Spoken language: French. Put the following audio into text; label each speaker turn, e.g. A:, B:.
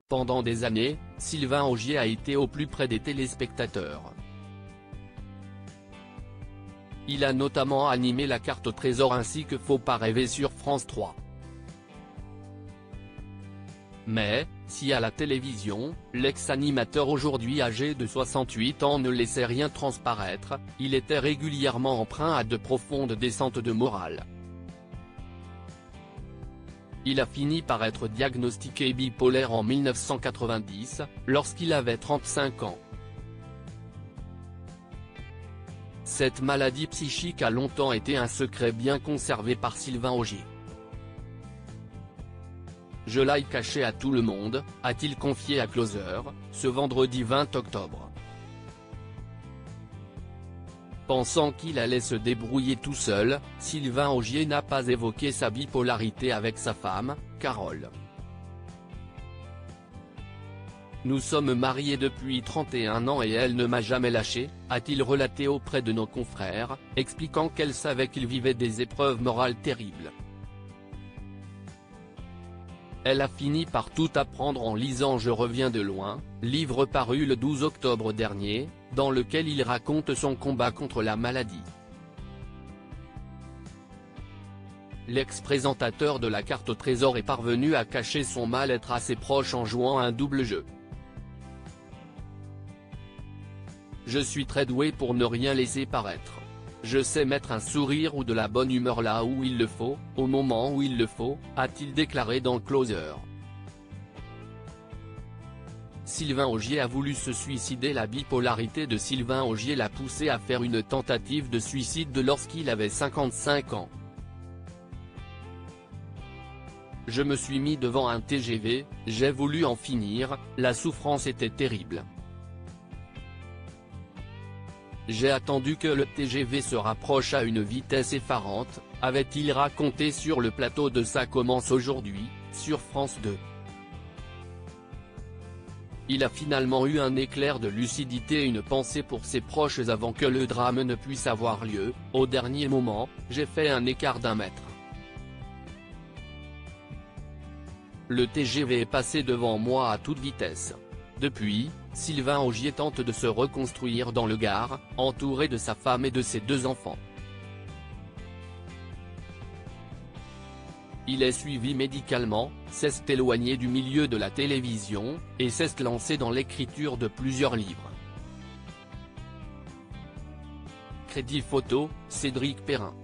A: Pendant des années, Sylvain Augier a été au plus près des téléspectateurs. Il a notamment animé la carte au trésor ainsi que Faut pas rêver sur France 3. Mais, si à la télévision, l'ex-animateur aujourd'hui âgé de 68 ans ne laissait rien transparaître, il était régulièrement empreint à de profondes descentes de morale. Il a fini par être diagnostiqué bipolaire en 1990, lorsqu'il avait 35 ans. Cette maladie psychique a longtemps été un secret bien conservé par Sylvain Augier. Je l'ai caché à tout le monde, a-t-il confié à Closer, ce vendredi 20 octobre. Pensant qu'il allait se débrouiller tout seul, Sylvain Augier n'a pas évoqué sa bipolarité avec sa femme, Carole. Nous sommes mariés depuis 31 ans et elle ne m'a jamais lâché, a-t-il relaté auprès de nos confrères, expliquant qu'elle savait qu'il vivait des épreuves morales terribles. Elle a fini par tout apprendre en lisant Je reviens de loin, livre paru le 12 octobre dernier, dans lequel il raconte son combat contre la maladie. L'ex-présentateur de la carte au trésor est parvenu à cacher son mal-être à ses proches en jouant un double jeu. Je suis très doué pour ne rien laisser paraître. Je sais mettre un sourire ou de la bonne humeur là où il le faut, au moment où il le faut, a-t-il déclaré dans Closer. Sylvain Augier a voulu se suicider. La bipolarité de Sylvain Augier l'a poussé à faire une tentative de suicide lorsqu'il avait 55 ans. Je me suis mis devant un TGV, j'ai voulu en finir, la souffrance était terrible. J'ai attendu que le TGV se rapproche à une vitesse effarante, avait-il raconté sur le plateau de Ça commence aujourd'hui, sur France 2. Il a finalement eu un éclair de lucidité et une pensée pour ses proches avant que le drame ne puisse avoir lieu. Au dernier moment, j'ai fait un écart d'1 mètre. Le TGV est passé devant moi à toute vitesse. Depuis, Sylvain Augier tente de se reconstruire dans le Gard, entouré de sa femme et de ses 2 enfants. Il est suivi médicalement, s'est éloigné du milieu de la télévision, et s'est lancé dans l'écriture de plusieurs livres. Crédit photo, Cédric Perrin.